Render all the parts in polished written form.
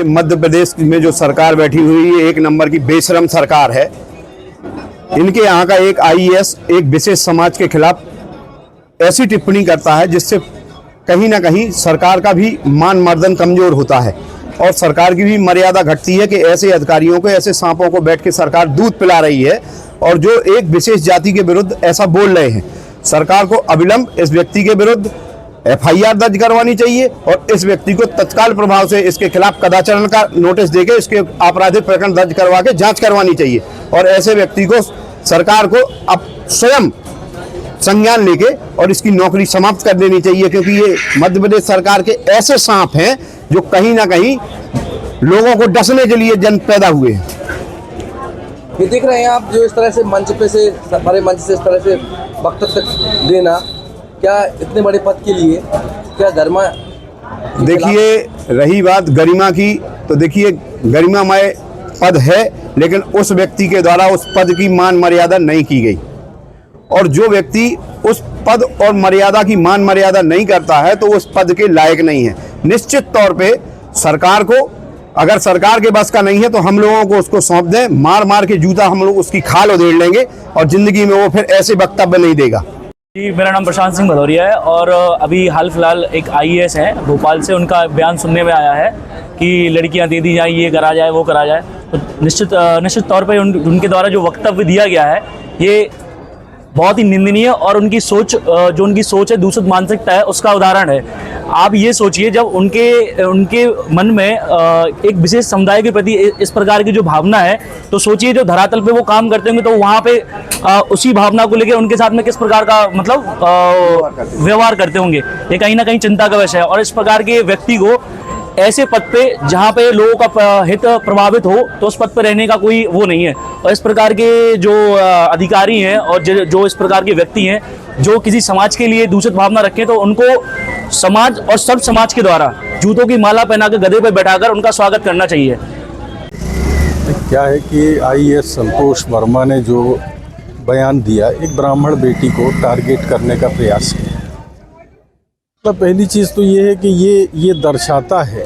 देखिए, मध्य प्रदेश में जो सरकार बैठी हुई है, एक नंबर की बेशरम सरकार है। इनके यहाँ का एक आईएएस एक विशेष समाज के खिलाफ ऐसी टिप्पणी करता है जिससे कहीं ना कहीं सरकार का भी मान मर्दन कमजोर होता है और सरकार की भी मर्यादा घटती है कि ऐसे अधिकारियों को, ऐसे सांपों को बैठ के सरकार दूध पिला रही है और जो एक विशेष जाति के विरुद्ध ऐसा बोल रहे हैं। सरकार को अविलंब इस व्यक्ति के विरुद्ध एफआईआर दर्ज करवानी चाहिए और इस व्यक्ति को तत्काल प्रभाव से इसके खिलाफ कदाचारण का नोटिस देकर इसके आपराधिक प्रकरण दर्ज करवा के जांच करवानी चाहिए और ऐसे व्यक्ति को सरकार को अब स्वयं संज्ञान लेके और इसकी नौकरी समाप्त कर देनी चाहिए, क्योंकि ये मध्य प्रदेश सरकार के ऐसे सांप हैं जो कहीं ना कहीं लोगों को डसने के लिए जन्म पैदा हुए हैं। ये देख रहे हैं आप, जो इस तरह से मंच पे से हमारे मंच से इस तरह से वक्तव्य देना, क्या इतने बड़े पद के लिए क्या गरिमा? देखिए, रही बात गरिमा की, तो देखिए गरिमामय पद है, लेकिन उस व्यक्ति के द्वारा उस पद की मान मर्यादा नहीं की गई और जो व्यक्ति उस पद और मर्यादा की मान मर्यादा नहीं करता है तो उस पद के लायक नहीं है। निश्चित तौर पे सरकार को, अगर सरकार के बस का नहीं है तो हम लोगों को उसको सौंप दें, मार मार के जूता हम लोग उसकी खाल उधेड़ लेंगे और जिंदगी में वो फिर ऐसे वक्तव्य नहीं देगा। जी, मेरा नाम प्रशांत सिंह भदौरिया है और अभी हाल फिलहाल एक आईएएस है भोपाल से, उनका बयान सुनने में आया है कि लड़कियां दे दी जाए, ये करा जाए, वो करा जाए। तो निश्चित तौर पर उनके द्वारा जो वक्तव्य दिया गया है ये बहुत ही निंदनीय और उनकी सोच, जो उनकी सोच है, दूषित मानसिकता है, उसका उदाहरण है। आप ये सोचिए, जब उनके मन में एक विशेष समुदाय के प्रति इस प्रकार की जो भावना है, तो सोचिए जो धरातल पे वो काम करते होंगे तो वहाँ पे उसी भावना को लेकर उनके साथ में किस प्रकार का मतलब व्यवहार करते होंगे। ये कहीं ना कहीं चिंता का विषय है और इस प्रकार के व्यक्ति को ऐसे पद पे जहाँ पे लोगों का हित प्रभावित हो तो उस पद पे रहने का कोई वो नहीं है। और इस प्रकार के जो अधिकारी हैं और जो इस प्रकार के व्यक्ति हैं जो किसी समाज के लिए दूषित भावना रखें, तो उनको समाज और सब समाज के द्वारा जूतों की माला पहनाकर गधे पे बैठाकर उनका स्वागत करना चाहिए। क्या है कि आईएएस संतोष वर्मा ने जो बयान दिया, एक ब्राह्मण बेटी को टारगेट करने का प्रयास किया। तो पहली चीज़ तो ये है कि ये दर्शाता है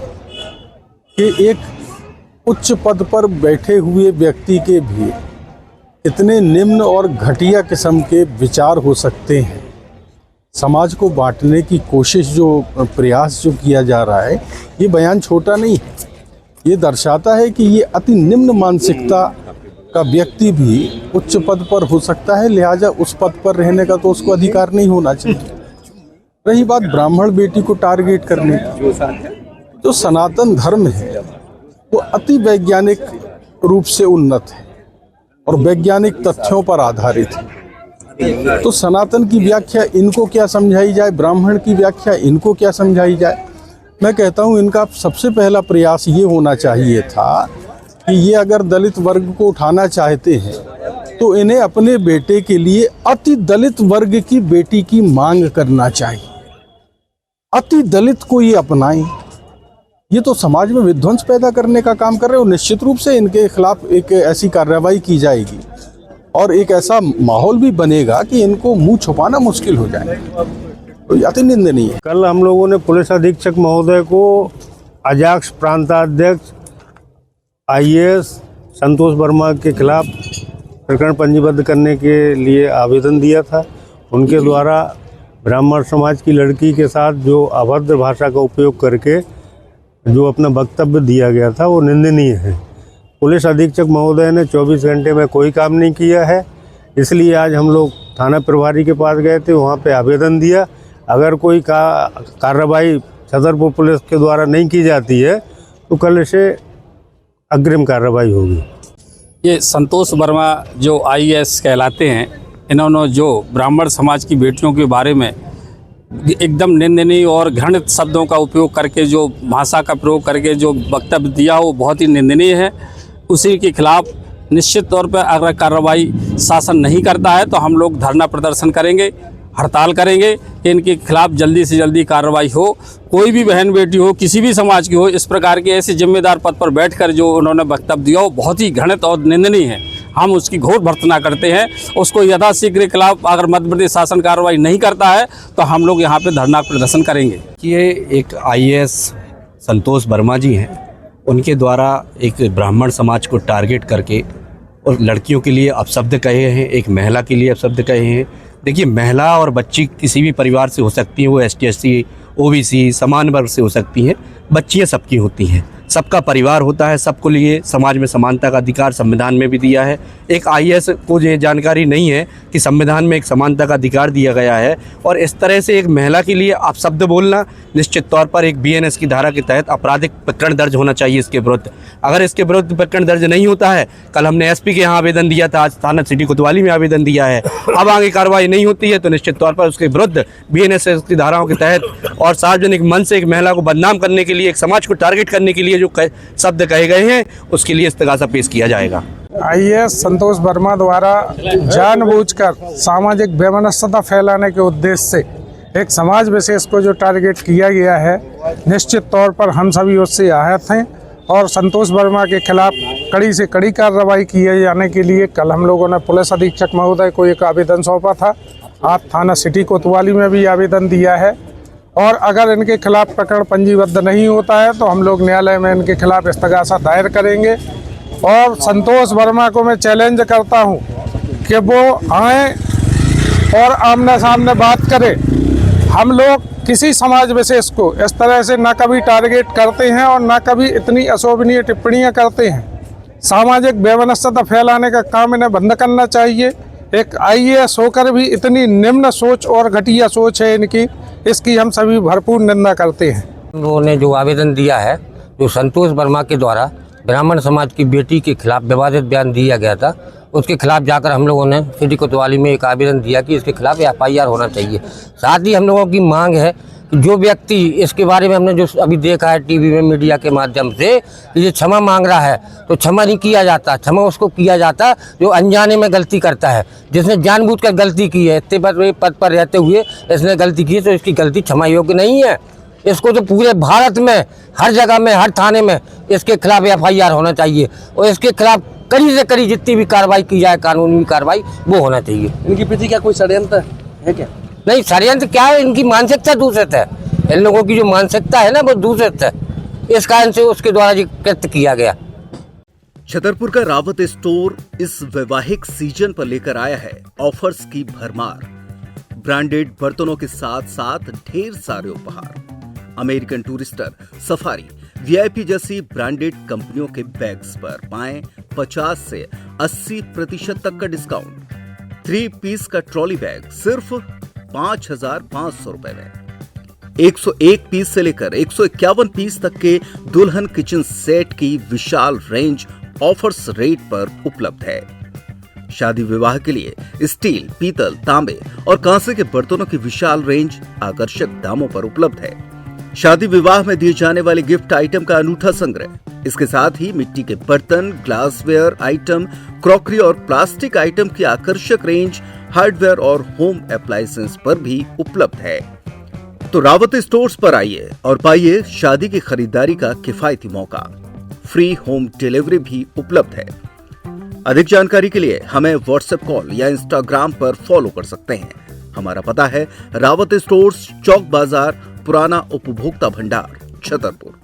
कि एक उच्च पद पर बैठे हुए व्यक्ति के भी इतने निम्न और घटिया किस्म के विचार हो सकते हैं। समाज को बांटने की कोशिश, जो प्रयास जो किया जा रहा है, ये बयान छोटा नहीं है। ये दर्शाता है कि ये अति निम्न मानसिकता का व्यक्ति भी उच्च पद पर हो सकता है, लिहाजा उस पद पर रहने का तो उसको अधिकार नहीं होना चाहिए। रही बात ब्राह्मण बेटी को टारगेट करने की, जो सनातन धर्म है वो अति वैज्ञानिक रूप से उन्नत है और वैज्ञानिक तथ्यों पर आधारित है। तो सनातन की व्याख्या इनको क्या समझाई जाए, ब्राह्मण की व्याख्या इनको क्या समझाई जाए? मैं कहता हूँ इनका सबसे पहला प्रयास ये होना चाहिए था कि ये अगर दलित वर्ग को उठाना चाहते हैं तो इन्हें अपने बेटे के लिए अति दलित वर्ग की बेटी की मांग करना चाहिए। अति दलित को ये अपनाएं। ये तो समाज में विध्वंस पैदा करने का काम कर रहे हो। निश्चित रूप से इनके खिलाफ एक ऐसी कार्रवाई की जाएगी और एक ऐसा माहौल भी बनेगा कि इनको मुंह छुपाना मुश्किल हो जाएगा। तो अति निंदनीय है। कल हम लोगों ने पुलिस अधीक्षक महोदय को अजाक्स प्रांताध्यक्ष आईएएस संतोष वर्मा के खिलाफ प्रकरण पंजीबद्ध करने के लिए आवेदन दिया था। उनके द्वारा ब्राह्मण समाज की लड़की के साथ जो अभद्र भाषा का उपयोग करके जो अपना वक्तव्य दिया गया था वो निंदनीय है। पुलिस अधीक्षक महोदय ने 24 घंटे में कोई काम नहीं किया है, इसलिए आज हम लोग थाना प्रभारी के पास गए थे, वहाँ पे आवेदन दिया। अगर कोई कार्रवाई छतरपुर पुलिस के द्वारा नहीं की जाती है तो कल से अग्रिम कार्रवाई होगी। ये संतोष वर्मा जो आईएएस कहलाते हैं, इन्होंने जो ब्राह्मण समाज की बेटियों के बारे में एकदम निंदनीय और घृणित शब्दों का उपयोग करके, जो भाषा का प्रयोग करके जो वक्तव्य दिया वो बहुत ही निंदनीय है। उसी के खिलाफ निश्चित तौर पर अगर कार्रवाई शासन नहीं करता है तो हम लोग धरना प्रदर्शन करेंगे, हड़ताल करेंगे कि इनके खिलाफ जल्दी से जल्दी कार्रवाई हो। कोई भी बहन बेटी हो, किसी भी समाज की हो, इस प्रकार के ऐसे जिम्मेदार पद पर बैठकर जो उन्होंने वक्तव्य दिया वो बहुत ही घृणित और निंदनीय है। हम उसकी घोर भर्त्सना करते हैं। उसको यथाशीघ्र के खिलाफ अगर मध्य प्रदेश शासन कार्रवाई नहीं करता है तो हम लोग यहाँ पे धरना प्रदर्शन करेंगे। ये एक आईएएस संतोष वर्मा जी हैं, उनके द्वारा एक ब्राह्मण समाज को टारगेट करके और लड़कियों के लिए अपशब्द कहे हैं, एक महिला के लिए अपशब्द कहे हैं। देखिए, महिला और बच्ची किसी भी परिवार से हो सकती हैं, वो ST SC OBC समान वर्ग से हो सकती हैं, बच्चियाँ सबकी होती हैं, सबका परिवार होता है, सबको लिए समाज में समानता का अधिकार संविधान में भी दिया है। एक IAS को ये जानकारी नहीं है कि संविधान में एक समानता का अधिकार दिया गया है, और इस तरह से एक महिला के लिए अपशब्द बोलना निश्चित तौर पर एक BNS की धारा के तहत आपराधिक प्रकरण दर्ज होना चाहिए इसके विरुद्ध। अगर इसके विरुद्ध प्रकरण दर्ज नहीं होता है, कल हमने SP के यहाँ आवेदन दिया था, आज थाना सिटी कोतवाली में आवेदन दिया है, अब आगे कार्रवाई नहीं होती है तो निश्चित तौर पर उसके विरुद्ध BNS की धाराओं के तहत और सार्वजनिक मंच से एक महिला को बदनाम करने के लिए, एक समाज को टारगेट करने के लिए जो शब्द कहे गए हैं, उसके लिए इस्तगासा पेश किया जाएगा। IAS संतोष वर्मा द्वारा जानबूझकर सामाजिक वैमनस्यता फैलाने के उद्देश्य से एक समाज विशेष को जो टारगेट किया गया है, निश्चित तौर पर हम सभी उससे आहत हैं और संतोष वर्मा के खिलाफ कड़ी से कड़ी कार्रवाई किए जाने के लिए कल हम लोगों ने पुलिस अधीक्षक महोदय को एक आवेदन सौंपा था। आज थाना सिटी कोतवाली में भी आवेदन दिया है, और अगर इनके खिलाफ प्रकरण पंजीबद्ध नहीं होता है तो हम लोग न्यायालय में इनके खिलाफ इस्तगासा दायर करेंगे। और संतोष वर्मा को मैं चैलेंज करता हूं कि वो आए और आमने सामने बात करें। हम लोग किसी समाज विशेष को इस तरह से ना कभी टारगेट करते हैं और ना कभी इतनी अशोभनीय टिप्पणियां करते हैं। सामाजिक वैमनस्यता फैलाने का काम इन्हें बंद करना चाहिए। एक IAS होकर भी इतनी निम्न सोच और घटिया सोच है इनकी, इसकी हम सभी भरपूर निंदा करते हैं। उन्होंने जो आवेदन दिया है, जो संतोष वर्मा के द्वारा ब्राह्मण समाज की बेटी के खिलाफ विवादित बयान दिया गया था, उसके खिलाफ जाकर हम लोगों ने सिटी कोतवाली में एक आवेदन दिया कि इसके खिलाफ FIR होना चाहिए। साथ ही हम लोगों की मांग है कि जो व्यक्ति इसके बारे में हमने जो अभी देखा है टीवी में मीडिया के माध्यम से कि ये क्षमा मांग रहा है, तो क्षमा नहीं किया जाता। क्षमा उसको किया जाता जो अनजाने में गलती करता है। जिसने जानबूझकर गलती की है, इतने बड़े पद पर रहते हुए इसने गलती की है, तो इसकी गलती क्षमा योग्य नहीं है। इसको तो पूरे भारत में हर जगह में, हर थाने में इसके खिलाफ FIR होना चाहिए और इसके खिलाफ कड़ी से कड़ी जितनी भी कार्रवाई की जाए, कानूनी कार्रवाई, वो होना चाहिए। इनके प्रति क्या कोई षड्यंत्र है क्या? नहीं, षड्यंत्र क्या है, इनकी मानसिकता दूषित है। इन लोगों की जो मानसिकता है ना, वो दूषित है। इस कारण से उसके द्वारा ये कृत्य किया गया। छतरपुर का रावत स्टोर इस वैवाहिक सीजन पर लेकर आया है ऑफर्स की भरमार। ब्रांडेड बर्तनों के साथ साथ ढेर सारे उपहार। अमेरिकन टूरिस्टर, सफारी, VIP जैसी ब्रांडेड कंपनियों के बैग्स पर पाएं 50 से 80% तक का डिस्काउंट। 3 पीस का ट्रॉली बैग सिर्फ 5,500 रुपए में। 101 पीस से लेकर 151 पीस तक के दुल्हन किचन सेट की विशाल रेंज ऑफर्स रेट पर उपलब्ध है। शादी विवाह के लिए स्टील, पीतल, तांबे और कांसे के बर्तनों की विशाल रेंज आकर्षक दामों पर उपलब्ध है। शादी विवाह में दिए जाने वाले गिफ्ट आइटम का अनूठा संग्रह। इसके साथ ही मिट्टी के बर्तन, ग्लासवेयर आइटम, क्रॉकरी और प्लास्टिक आइटम की आकर्षक रेंज हार्डवेयर और होम अप्लायंसेस पर भी उपलब्ध है। तो रावत स्टोर्स पर आइए और पाइए शादी की खरीदारी का किफायती मौका। फ्री होम डिलीवरी भी उपलब्ध है। अधिक जानकारी के लिए हमें व्हाट्सएप कॉल या इंस्टाग्राम पर फॉलो कर सकते हैं। हमारा पता है रावत स्टोर्स, चौक बाजार, पुराना उपभोक्ता भंडार, छतरपुर।